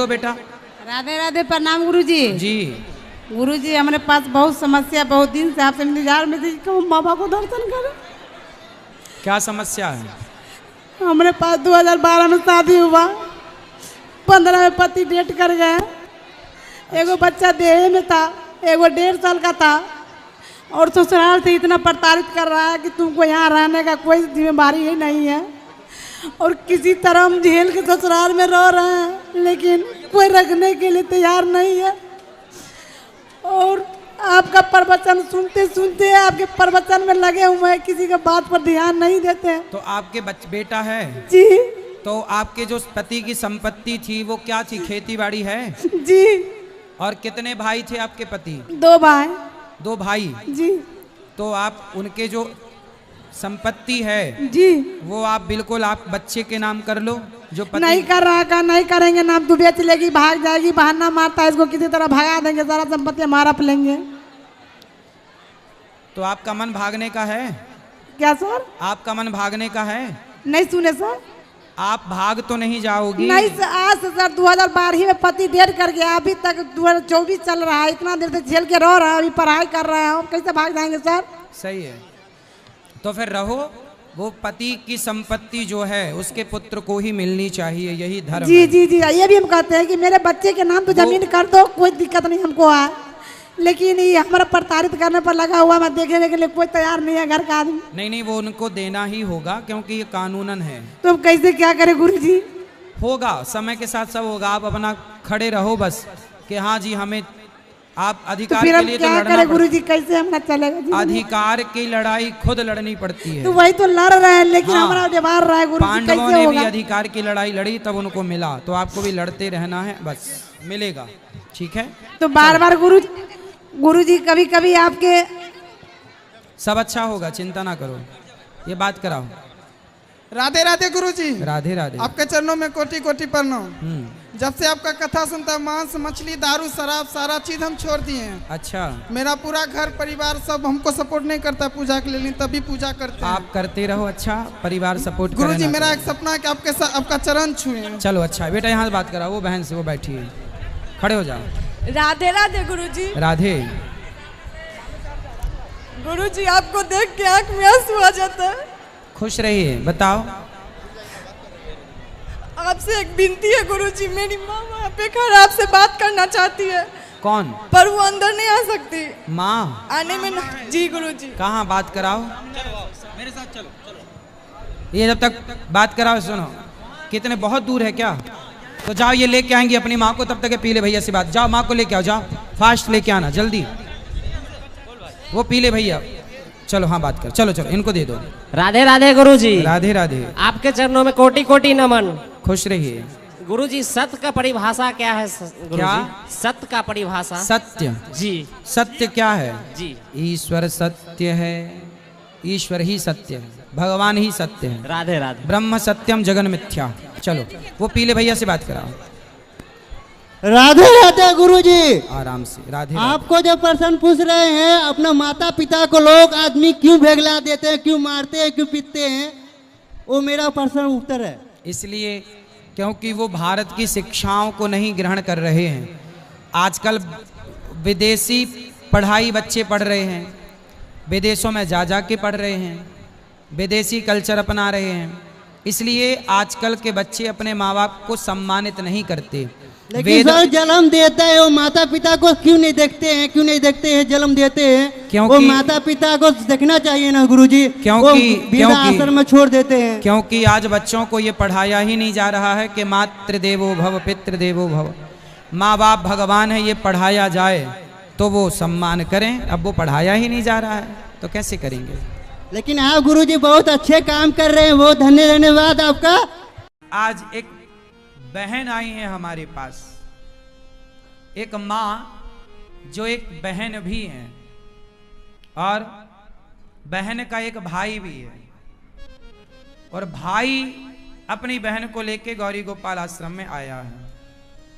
दो बेटा। राधे राधे, प्रणाम गुरुजी। जी गुरुजी, हमारे पास बहुत समस्या, बहुत दिन से आपसे इंतजार में थी कि हम बाबा को दर्शन करें। क्या समस्या है? हमारे पास 2012 में शादी हुआ, 15 में पति डेट कर गए। एगो बच्चा देह में था, एगो 1.5 साल का था, और ससुराल से इतना प्रताड़ित कर रहा है कि तुमको यहाँ रहने का कोई जिम्मेदारी ही नहीं है, और किसी तरह हम झेल के ससुराल में रह रहे हैं, लेकिन कोई रखने के लिए तैयार नहीं है। और आपका प्रवचन सुनते सुनते आपके प्रवचन में लगे हुए हैं, किसी का बात पर ध्यान नहीं देते हैं। तो आपके बेटा है? जी। तो आपके जो पति की संपत्ति थी वो क्या थी? खेती बाड़ी है? जी। और कितने भाई थे आपके पति? 2 भाई। 2 भाई? जी। तो आप उनके जो संपत्ति है जी, वो आप बिल्कुल आप बच्चे के नाम कर लो। जो पति नहीं कर रहा का नहीं करेंगे, नाम तू बेच लेगी, भाग जाएगी, बहाना मारता है, इसको किसी तरह भगा देंगे, सारा संपत्ति हमारा हड़प लेंगे। तो आपका मन भागने का है? क्या सर? आपका मन भागने का है? नहीं सुने सर। आप भाग तो नहीं जाओगी? नहीं सर, आज से सर 2012 में पति देर कर गया, अभी तक 2024 चल रहा है, इतना देर से झेल के रह रहा है, अभी पढ़ाई कर रहे हैं, हम कैसे भाग जाएंगे सर? सही है, तो फिर रहो। वो पति की संपत्ति जो है उसके पुत्र को ही मिलनी चाहिए, यही धर्म जी है। जी जी, ये भी हम कहते हैं कि मेरे बच्चे के नाम तो जमीन कर दो, कोई दिक्कत नहीं हमको है, लेकिन ये हमारा प्रताड़ित करने पर लगा हुआ, मैं देखने के लिए कोई तैयार नहीं है घर का आदमी। नहीं, वो उनको देना ही होगा क्योंकि ये कानूनन है। तो हम कैसे क्या करें गुरुजी? होगा, समय के साथ सब होगा। आप अपना खड़े रहो बस कि हाँ जी, हमें आप अधिकार के लिए तो लड़ना गुरुजी, कैसे हमारा चलेगा जी? अधिकार की लड़ाई खुद लड़नी पड़ती है। तो वही तो लड़ रहे हैं, लेकिन हाँ, हमारा व्यवहार रहा है गुरुजी, पांडवों कैसे ने होगा? भी अधिकार की लड़ाई लड़ी तब उनको मिला, तो आपको भी लड़ते रहना है, बस मिलेगा। ठीक है, तो बार बार गुरुजी कभी कभी आपके सब अच्छा होगा, चिंता ना करो, ये बात कराओ। राधे राधे गुरुजी। राधे राधे। आपके चरणों में कोटि कोटि प्रणाम। जब से आपका कथा सुनता, मांस मछली दारू शराब सारा चीज हम छोड़ दिए हैं। अच्छा, मेरा पूरा घर परिवार सब हमको सपोर्ट नहीं करता पूजा के लिए, तभी पूजा करते हैं। आप करते रहो, अच्छा परिवार सपोर्ट करे। गुरुजी, मेरा एक सपना है कि आपका चरण छुए। चलो अच्छा बेटा, यहाँ से बात कराओ, वो बहन से, वो बैठी है, खड़े हो जाओ। राधे राधे गुरुजी। राधे। गुरुजी, आपको देख के आंख में आंसू आ जाता है। खुश रहिए, बताओ। आपसे एक विनती है गुरुजी, मेरी माँ वहाँ पे खड़ा आपसे बात करना चाहती है। कौन? पर वो अंदर नहीं आ सकती। माँ आने में जी गुरुजी। कहाँ? बात कराओ, मेरे साथ चलो। ये जब तक बात कराओ, सुनो, कितने बहुत दूर है क्या? तो जाओ, ये लेके आएंगी अपनी माँ को, तब तक पीले भैया से बात, जाओ माँ को लेके आओ, जाओ फास्ट लेके आना जल्दी। वो पीले भैया, चलो हाँ बात कर, चलो चलो इनको दे दो। राधे राधे गुरुजी। राधे राधे। आपके चरणों में कोटि कोटि नमन। खुश रहिए। गुरुजी, सत्य का परिभाषा क्या है गुरुजी? क्या? सत्य का परिभाषा। सत्य। जी। सत्य क्या है? जी। ईश्वर सत्य है, ईश्वर ही सत्य है, भगवान ही सत्य है। राधे राधे। ब्रह्म सत्यम जगन मिथ्या। चलो वो पीले भैया से बात कराओ। राधे राधे गुरुजी। आराम से। राधे। आपको जो प्रश्न पूछ रहे हैं, अपना माता पिता को लोग आदमी क्यों भेगला देते हैं, क्यों मारते हैं, क्यों पीटते हैं, वो मेरा प्रश्न उत्तर है। इसलिए क्योंकि वो भारत की शिक्षाओं को नहीं ग्रहण कर रहे हैं। आजकल विदेशी पढ़ाई बच्चे पढ़ रहे हैं, विदेशों में जा के पढ़ रहे हैं, विदेशी कल्चर अपना रहे हैं, इसलिए आजकल के बच्चे अपने माँ बाप को सम्मानित नहीं करते। लेकिन सर, जन्म देता है वो माता पिता को क्यों नहीं देखते हैं, क्यों नहीं देखते हैं, जन्म देते हैं, क्योंकि वो माता पिता को देखना चाहिए ना गुरुजी। क्योंकि आश्रम में छोड़ देते हैं। क्योंकि आज बच्चों को ये पढ़ाया ही नहीं जा रहा है कि मातृ देवो भव पितृ देवो भव, माँ बाप भगवान है, ये पढ़ाया जाए तो वो सम्मान करें। अब वो पढ़ाया ही नहीं जा रहा है तो कैसे करेंगे? लेकिन आप गुरुजी बहुत अच्छे काम कर रहे हैं, बहुत धन्यवाद आपका। आज एक बहन आई है हमारे पास, एक माँ जो एक बहन भी है और बहन का एक भाई भी है, और भाई अपनी बहन को लेके गौरी गोपाल आश्रम में आया है।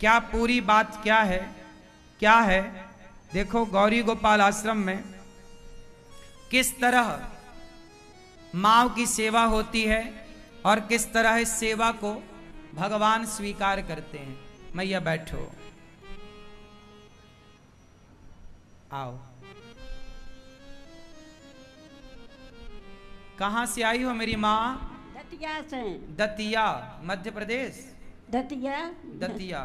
क्या पूरी बात क्या है? क्या है देखो, गौरी गोपाल आश्रम में किस तरह माँ की सेवा होती है और किस तरह इस सेवा को भगवान स्वीकार करते हैं। मैया बैठो, आओ। कहां से आई हो मेरी माँ? दतिया से। दतिया, मध्य प्रदेश। दतिया। दतिया।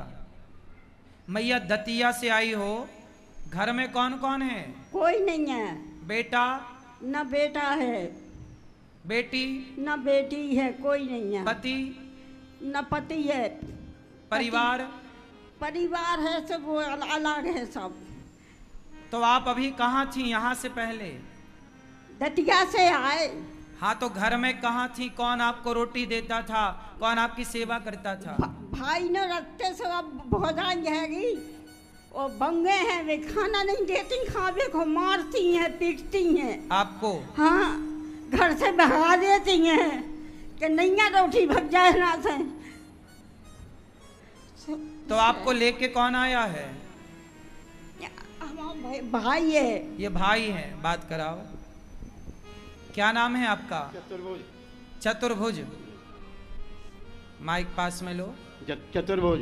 मैया दतिया से आई हो, घर में कौन कौन है? कोई नहीं है। बेटा? न बेटा है। बेटी? न बेटी है, कोई नहीं है। पति? न पति है। परिवार? परिवार है सब, वो अलग है सब। तो आप अभी कहाँ थी यहाँ से पहले? दतिया से आए। हाँ, तो घर में कहाँ थी? कौन आपको रोटी देता था? कौन आपकी सेवा करता था? भाई ने रखते से अब भोजन जाएगी, वो बंगे हैं, वे खाना नहीं देती, खावे को मारती हैं, पीटती हैं आपको। हाँ, घर से भगा देती हैं कि नैया रोटी भग जाए ना से। तो आपको लेके कौन आया है? हमारा भाई है। ये भाई है, बात कराओ। क्या नाम है आपका? चतुर्भुज। चतुर्भुज। माइक पास में लो। चतुर्भुज।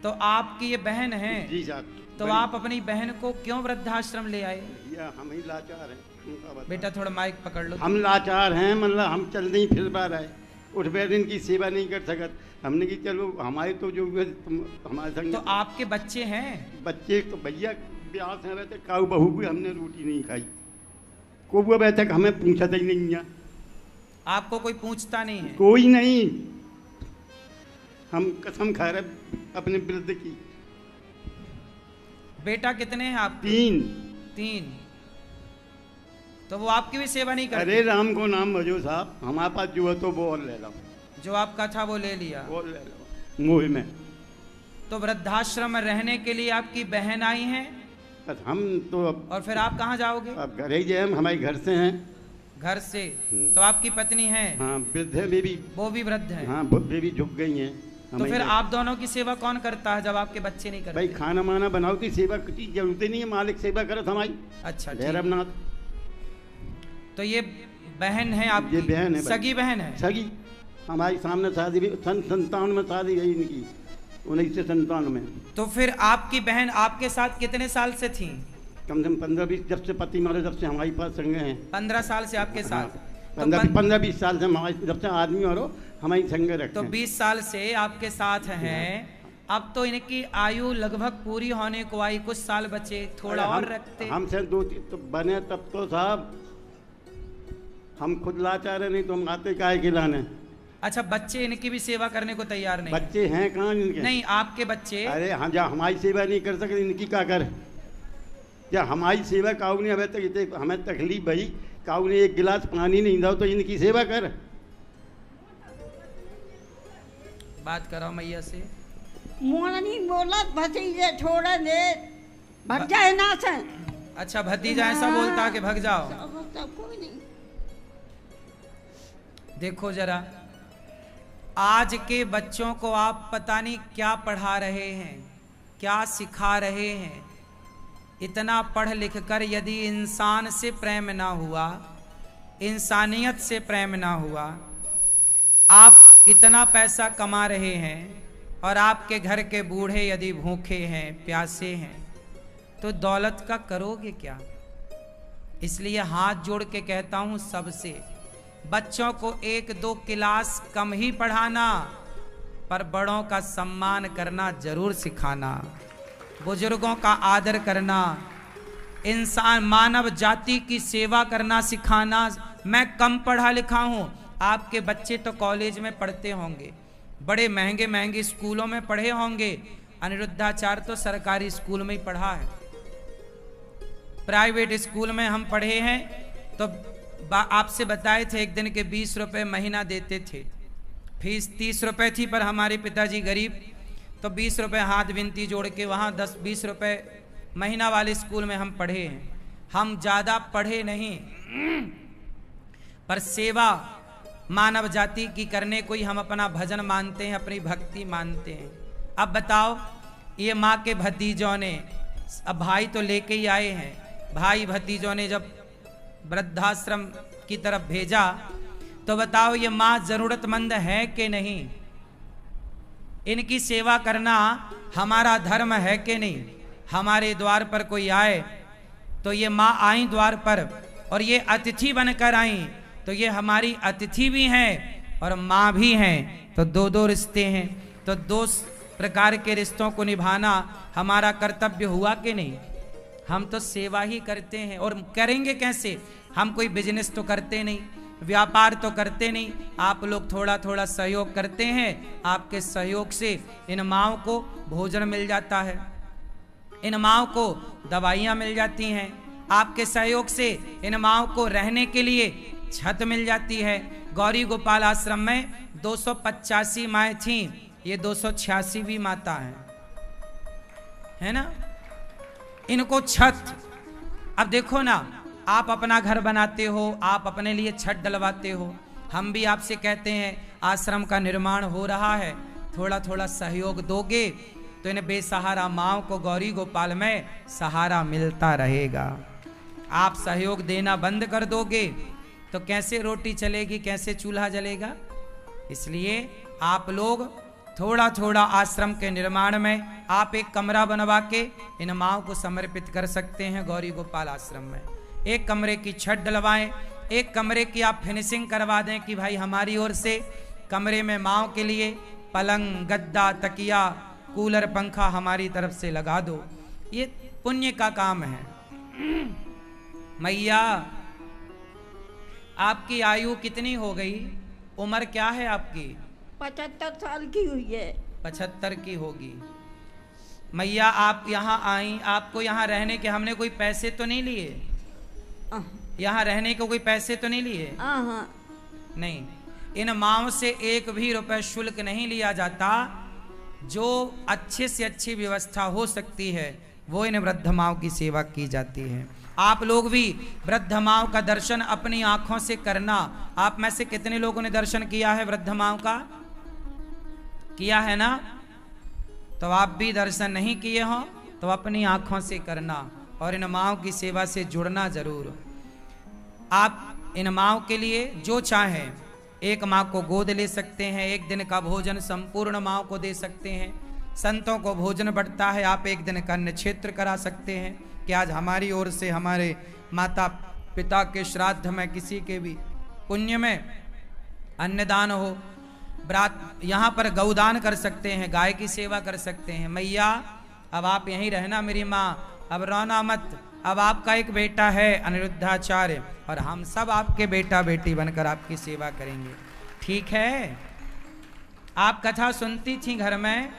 तो आपकी ये बहन है? जी साहब। तो आप अपनी बहन को क्यों वृद्धाश्रम ले आए? या हम ही लाचार हैं। बेटा थोड़ा माइक पकड़ लो। हम लाचार हैं, मतलब हम चल नहीं फिर पा रहे, उठ बैठ इनकी सेवा नहीं कर सकत। हमने कि चलो हमारे तो जो हमारे संग। तो आपके बच्चे हैं? बच्चे तो भैया ब्याह से रहते, काऊ बहू भी हमने रोटी नहीं खाई, को वो बैठे हमें पूछा ही नहीं है। आपको कोई पूछता नहीं है? कोई नहीं। हम कसम खा रहे अपने वृद्ध की। बेटा कितने हैं आप? 3। 3। तो वो आपकी भी सेवा नहीं करते? अरे राम को नाम भजो साहब, हमारे पास जो है तो वो और ले लो। जो आपका था वो ले लिया? वो ले लो मुँह में। तो वृद्धाश्रम में रहने के लिए आपकी बहन आई हैं? बस हम तो अब। और फिर आप कहाँ जाओगे? अब घर ही जाए, हम हमारे घर से हैं। घर से? तो आपकी पत्नी है? हाँ, वृद्ध है बेबी। वो भी वृद्ध है? हाँ, बेबी झुक गई हैं। तो फिर आप दोनों की सेवा कौन करता है जब आपके बच्चे नहीं करते? भाई खाना माना बनाओ की सेवा की जरूरत ही नहीं है, मालिक सेवा करत हमारी। अच्छा, भैरवनाथ। तो ये बहन है आपकी? ये बहन है। सगी बहन है? सगी। हमारी सामने शादी भी 57 में शादी गई इनकी, 1997 में। तो फिर आपकी बहन आपके साथ कितने साल से थी? कम से कम 15-20, जब से पति मारे जब से हमारे पास संग हैं। 15 साल से आपके साथ? हाँ, 15-20 साल से हमारे, जब से आदमी मारो हमारी संग रखते। तो 20 साल से आपके साथ हैं। अब तो इनकी आयु लगभग पूरी होने को आई, कुछ साल बचे, थोड़ा और रखते। हमसे 2-3 तो बने तब तो साहब हम खुद लाचार है, नहीं तो हम आते काहे खिलाने। अच्छा, बच्चे इनकी भी सेवा करने को तैयार नहीं? बच्चे हैं कहाँ इनके? नहीं, आपके बच्चे? अरे हाँ, जहाँ हमारी सेवा नहीं कर सकते इनकी क्या कर। या हमारी सेवा काऊ ने हमें तक हमें तकलीफ भाई, काऊ ने एक गिलास पानी नहीं दो तो इनकी सेवा कर। बात कराओ मैया से। मोनी बोला भतीजे छोड़ दे, भग जाए ना से। अच्छा, भतीजा ऐसा बोलता है कि भग जाओ? कोई नहीं। देखो जरा, आज के बच्चों को आप पता नहीं क्या पढ़ा रहे हैं, क्या सिखा रहे हैं। इतना पढ़ लिख कर यदि इंसान से प्रेम ना हुआ, इंसानियत से प्रेम ना हुआ, आप इतना पैसा कमा रहे हैं और आपके घर के बूढ़े यदि भूखे हैं, प्यासे हैं, तो दौलत का करोगे क्या? इसलिए हाथ जोड़ के कहता हूं सबसे, बच्चों को 1-2 क्लास कम ही पढ़ाना, पर बड़ों का सम्मान करना जरूर सिखाना, बुजुर्गों का आदर करना, इंसान मानव जाति की सेवा करना सिखाना। मैं कम पढ़ा लिखा हूं, आपके बच्चे तो कॉलेज में पढ़ते होंगे, बड़े महंगे महंगे स्कूलों में पढ़े होंगे। अनिरुद्धाचार्य तो सरकारी स्कूल में ही पढ़ा है, प्राइवेट स्कूल में हम पढ़े हैं। तो आपसे बताए थे एक दिन के 20 रुपए महीना देते थे, फीस 30 रुपए थी, पर हमारे पिताजी गरीब, तो 20 रुपए हाथ विनती जोड़ के वहाँ 10-20 रुपए महीना वाले स्कूल में हम पढ़े हैं। हम ज़्यादा पढ़े नहीं, पर सेवा मानव जाति की करने को ही हम अपना भजन मानते हैं, अपनी भक्ति मानते हैं। अब बताओ, ये माँ के भतीजों ने, अब भाई तो लेके ही आए हैं, भाई भतीजों ने जब वृद्धाश्रम की तरफ भेजा, तो बताओ ये माँ जरूरतमंद है कि नहीं? इनकी सेवा करना हमारा धर्म है कि नहीं? हमारे द्वार पर कोई आए तो ये माँ आई द्वार पर और ये अतिथि बनकर आई, तो ये हमारी अतिथि भी हैं और माँ भी हैं, तो दो दो रिश्ते हैं। तो दो प्रकार के रिश्तों को निभाना हमारा कर्तव्य हुआ कि नहीं? हम तो सेवा ही करते हैं, और करेंगे कैसे? हम कोई बिजनेस तो करते नहीं, व्यापार तो करते नहीं। आप लोग थोड़ा थोड़ा सहयोग करते हैं, आपके सहयोग से इन माँओं को भोजन मिल जाता है, इन माँओं को दवाइयाँ मिल जाती हैं, आपके सहयोग से इन माँओं को रहने के लिए छत मिल जाती है। गौरी गोपाल आश्रम में 285 माएँ थीं, ये 286वीं माता है ना? इनको छत, अब देखो ना, आप अपना घर बनाते हो, आप अपने लिए छत डलवाते हो, हम भी आपसे कहते हैं आश्रम का निर्माण हो रहा है, थोड़ा थोड़ा सहयोग दोगे तो इन बेसहारा माँओं को गौरी गोपाल में सहारा मिलता रहेगा। आप सहयोग देना बंद कर दोगे तो कैसे रोटी चलेगी, कैसे चूल्हा जलेगा? इसलिए आप लोग थोड़ा थोड़ा आश्रम के निर्माण में आप एक कमरा बनवा के इन माँओं को समर्पित कर सकते हैं गौरी गोपाल आश्रम में। एक कमरे की छत डलवाएं, एक कमरे की आप फिनिशिंग करवा दें कि भाई हमारी ओर से कमरे में माँओं के लिए पलंग, गद्दा, तकिया, कूलर, पंखा हमारी तरफ से लगा दो। ये पुण्य का काम है। मैया, आपकी आयु कितनी हो गई? उम्र क्या है आपकी? 75 साल की हुई है। 75 की होगी। मैया, आप यहाँ आई, आपको यहाँ रहने के हमने कोई पैसे तो नहीं लिए? यहाँ रहने को कोई पैसे तो नहीं लिए? नहीं, इन माँओं से एक भी रुपए शुल्क नहीं लिया जाता। जो अच्छे से अच्छी व्यवस्था हो सकती है वो इन वृद्ध माँओं की सेवा की जाती है। आप लोग भी वृद्ध माँओं का दर्शन अपनी आंखों से करना। आप में से कितने लोगों ने दर्शन किया है वृद्ध माँओं का? किया है ना? तो आप भी दर्शन नहीं किए हो तो अपनी आंखों से करना और इन माँओं की सेवा से जुड़ना जरूर। आप इन माँओं के लिए जो चाहें, एक माँ को गोद ले सकते हैं, एक दिन का भोजन संपूर्ण माँ को दे सकते हैं। संतों को भोजन बढ़ता है, आप एक दिन का अन्न क्षेत्र करा सकते हैं कि आज हमारी ओर से हमारे माता पिता के श्राद्ध में, किसी के भी पुण्य में अन्नदान हो। ब्रात यहाँ पर गौदान कर सकते हैं, गाय की सेवा कर सकते हैं। मैया, अब आप यहीं रहना मेरी माँ, अब रोना मत। अब आपका एक बेटा है अनिरुद्धाचार्य और हम सब आपके बेटा बेटी बनकर आपकी सेवा करेंगे, ठीक है? आप कथा सुनती थी घर में?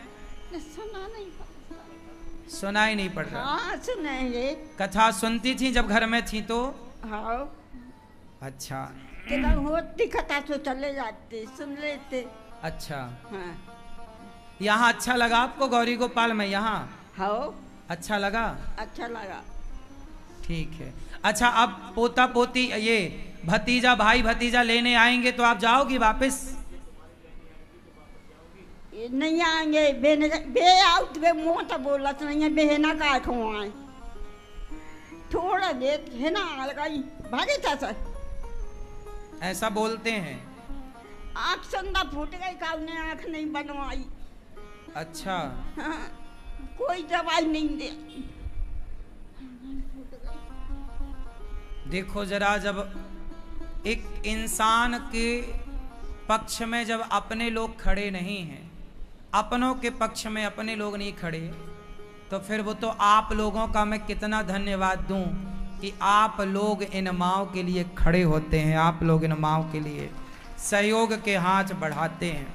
सुनाई नहीं पड़ रहा? हाँ, सुनेंगे। कथा सुनती थी जब घर में थी तो? हाँ। अच्छा, किधर होती कथा तो चले जाते, सुन लेते। अच्छा। हाँ। यहाँ अच्छा लगा आपको गौरी गोपाल में? यहाँ हाँ, अच्छा लगा? अच्छा लगा। ठीक है। अच्छा, अब पोता पोती, ये भतीजा, भाई भतीजा लेने आएंगे तो आप जाओगी वापस? नहीं आएंगे, बे आउट बे मोटा बोला तो नहीं, बहना का खुआए थोड़ा देर है ना, लगाई भागे था सर। ऐसा बोलते हैं? आँख संदा फूट गई, काऊ ने आँख नहीं बनवाई। अच्छा। हाँ, कोई दवाई नहीं दे। देखो जरा, जब एक इंसान के पक्ष में जब अपने लोग खड़े नहीं हैं, अपनों के पक्ष में अपने लोग नहीं खड़े, तो फिर वो तो आप लोगों का मैं कितना धन्यवाद दूं कि आप लोग इन माँओं के लिए खड़े होते हैं, आप लोग इन माँओं के लिए सहयोग के हाथ बढ़ाते हैं।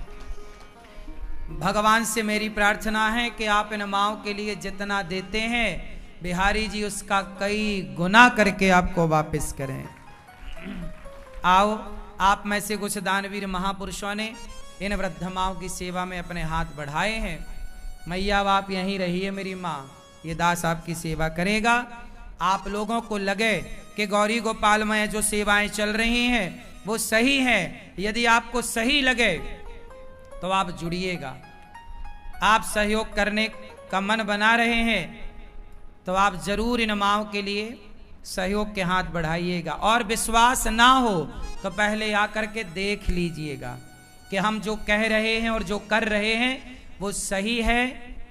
भगवान से मेरी प्रार्थना है कि आप इन माँओं के लिए जितना देते हैं, बिहारी जी उसका कई गुना करके आपको वापस करें। आओ, आप में से कुछ दानवीर महापुरुषों ने इन वृद्ध माँओं की सेवा में अपने हाथ बढ़ाए हैं। मैया, अब आप यहीं रहिए मेरी माँ, ये दास आपकी सेवा करेगा। आप लोगों को लगे कि गौरी गोपाल में जो सेवाएं चल रही हैं वो सही हैं, यदि आपको सही लगे तो आप जुड़िएगा। आप सहयोग करने का मन बना रहे हैं तो आप जरूर इन माँओं के लिए सहयोग के हाथ बढ़ाइएगा। और विश्वास ना हो तो पहले आकर के देख लीजिएगा कि हम जो कह रहे हैं और जो कर रहे हैं वो सही है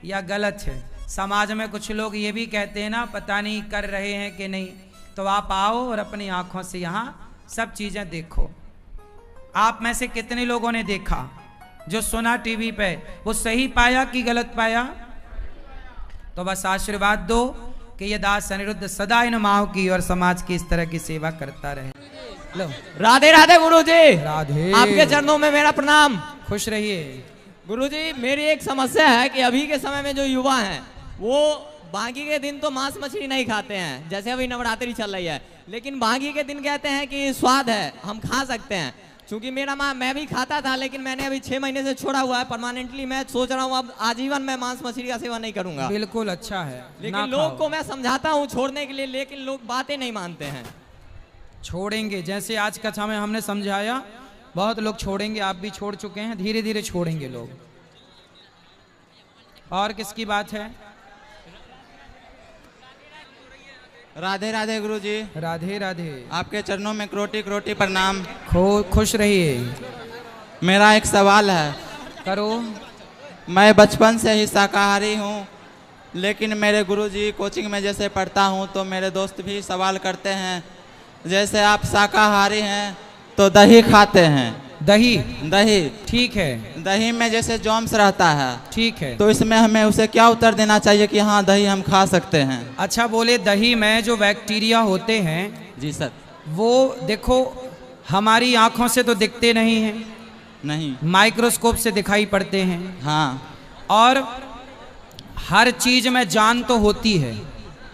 या गलत है। समाज में कुछ लोग ये भी कहते हैं ना, पता नहीं कर रहे हैं कि नहीं। तो आप आओ और अपनी आंखों से यहाँ सब चीजें देखो। आप में से कितने लोगों ने देखा? जो सुना टीवी पे, वो सही पाया कि गलत पाया? तो बस आशीर्वाद दो कि ये दास अनिरुद्ध सदा इन माओ की और समाज की इस तरह की सेवा करता रहे। लो, राधे राधे गुरुजी। राधे। आपके चरणों में मेरा प्रणाम। खुश रहिए। गुरुजी, मेरी एक समस्या है कि अभी के समय में जो युवा हैं वो बाकी के दिन तो मांस मछली नहीं खाते हैं, जैसे अभी नवरात्रि चल रही है, लेकिन बाकी के दिन कहते हैं कि स्वाद है, हम खा सकते हैं। क्योंकि मैं भी खाता था, लेकिन मैंने अभी 6 महीने से छोड़ा हुआ है परमानेंटली। मैं सोच रहा हूँ अब आजीवन मैं मांस मछली का सेवन नहीं करूंगा। बिल्कुल अच्छा है, लेकिन लोग को मैं समझाता हूँ छोड़ने के लिए, लेकिन लोग बातें नहीं मानते हैं। छोड़ेंगे, जैसे आज कथा में हमने समझाया, बहुत लोग छोड़ेंगे। आप भी छोड़ चुके हैं, धीरे धीरे छोड़ेंगे लोग। और किसकी बात है? राधे राधे गुरुजी। राधे राधे। आपके चरणों में करोटी करोटी प्रणाम। खुश रहिए। मेरा एक सवाल है। करो। मैं बचपन से ही शाकाहारी हूँ, लेकिन मेरे गुरुजी कोचिंग में जैसे पढ़ता हूँ तो मेरे दोस्त भी सवाल करते हैं, जैसे आप शाकाहारी हैं तो दही खाते हैं। दही? दही ठीक है। दही में जैसे जॉम्स रहता है, ठीक है, तो इसमें हमें उसे क्या उत्तर देना चाहिए कि हाँ दही हम खा सकते हैं? अच्छा, बोले दही में जो बैक्टीरिया होते हैं, जी सर, वो देखो हमारी आंखों से तो दिखते नहीं हैं, नहीं, माइक्रोस्कोप से दिखाई पड़ते हैं। हाँ। और हर चीज में जान तो होती है,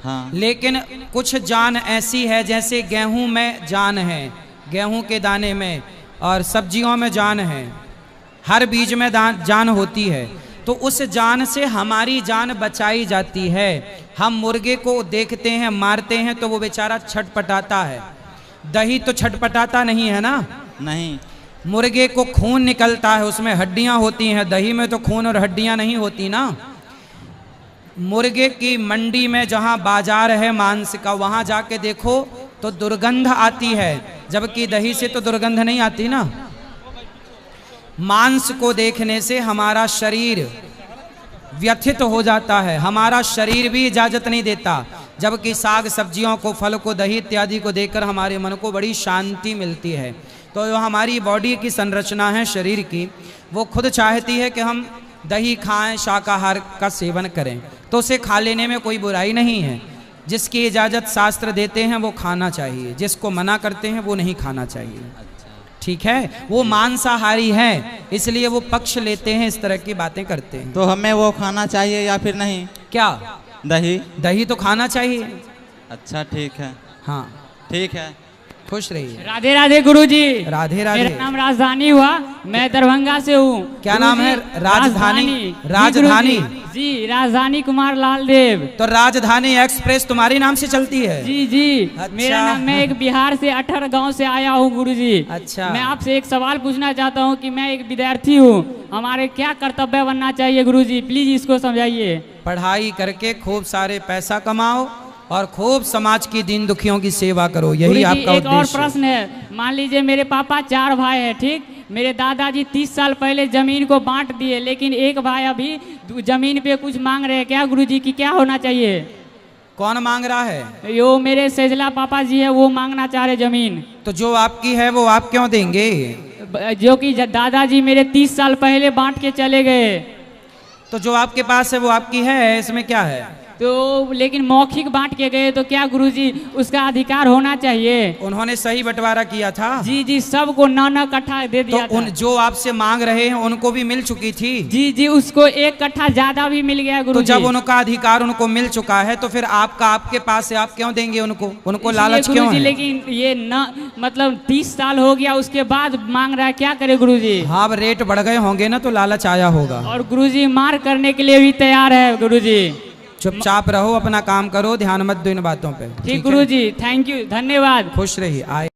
हाँ, लेकिन कुछ जान ऐसी है, जैसे गेहूं में जान है, गेहूं के दाने में, और सब्जियों में जान है, हर बीज में जान होती है। तो उस जान से हमारी जान बचाई जाती है। हम मुर्गे को देखते हैं, मारते हैं तो वो बेचारा छटपटाता है, दही तो छटपटाता नहीं है ना। नहीं। मुर्गे को खून निकलता है, उसमें हड्डियां होती हैं, दही में तो खून और हड्डियां नहीं होती ना। मुर्गे की मंडी में जहां बाजार है मांस का, वहां जाके देखो तो दुर्गंध आती है, जबकि दही से तो दुर्गंध नहीं आती ना। मांस को देखने से हमारा शरीर व्यथित हो जाता है, हमारा शरीर भी इजाजत नहीं देता, जबकि साग सब्जियों को, फल को, दही इत्यादि को देखकर हमारे मन को बड़ी शांति मिलती है। तो जो हमारी बॉडी की संरचना है शरीर की, वो खुद चाहती है कि हम दही खाएं, शाकाहार का सेवन करें, तो उसे खा लेने में कोई बुराई नहीं है। जिसकी इजाज़त शास्त्र देते हैं वो खाना चाहिए, जिसको मना करते हैं वो नहीं खाना चाहिए। ठीक है, वो मांसाहारी है, इसलिए वो पक्ष लेते हैं, इस तरह की बातें करते हैं। तो हमें वो खाना चाहिए या फिर नहीं? क्या? दही? दही तो खाना चाहिए। अच्छा, ठीक है। हाँ, ठीक है। खुश रहिए। राधे राधे गुरुजी। राधे राधे। मेरा नाम राजधानी हुआ, मैं दरभंगा से हूँ। क्या नाम है? राजधानी। राजधानी जी, राजधानी कुमार लाल देव। तो राजधानी एक्सप्रेस तुम्हारे नाम से चलती है? जी जी। अच्छा। मेरा नाम, मैं एक बिहार से 18 गांव से आया हूँ गुरुजी। अच्छा। मैं आपसे एक सवाल पूछना चाहता हूँ कि मैं एक विद्यार्थी हूँ, हमारे क्या कर्तव्य बनना चाहिए गुरुजी, प्लीज इसको समझाइए। पढ़ाई करके खूब सारे पैसा कमाओ और खूब समाज की दीन दुखियों की सेवा करो, यही आपका एक और उद्देश्य। प्रश्न है, मान लीजिए मेरे पापा 4 भाई हैं, ठीक, मेरे दादाजी 30 साल पहले जमीन को बांट दिए, लेकिन एक भाई अभी जमीन पे कुछ मांग रहे हैं, क्या गुरुजी की क्या होना चाहिए? कौन मांग रहा है? यो मेरे सेजला पापा जी है, वो मांगना चाह रहे जमीन। तो जो आपकी है वो आप क्यों देंगे? जो कि दादाजी मेरे 30 साल पहले बांट के चले गए। तो जो आपके पास है वो आपकी है, इसमें क्या है? तो लेकिन मौखिक बांट के गए, तो क्या गुरुजी उसका अधिकार होना चाहिए? उन्होंने सही बंटवारा किया था। जी जी, सबको 9 कट्ठा दे दिया तो उन जो आपसे मांग रहे हैं उनको भी मिल चुकी थी। जी जी, उसको 1 कट्ठा ज्यादा भी मिल गया गुरुजी। तो जब उनका अधिकार उनको मिल चुका है तो फिर आपका आपके पास है, आप क्यों देंगे उनको लालच क्यों है? लेकिन ये न मतलब 30 साल हो गया, उसके बाद मांग रहा है, क्या करे गुरुजी? हाँ, अब रेट बढ़ गए होंगे ना, तो लालच आया होगा। और गुरुजी मार करने के लिए भी तैयार है गुरुजी। चुपचाप रहो, अपना काम करो, ध्यान मत दो इन बातों पे। ठीक गुरुजी, थैंक यू, धन्यवाद। खुश रहिए। आए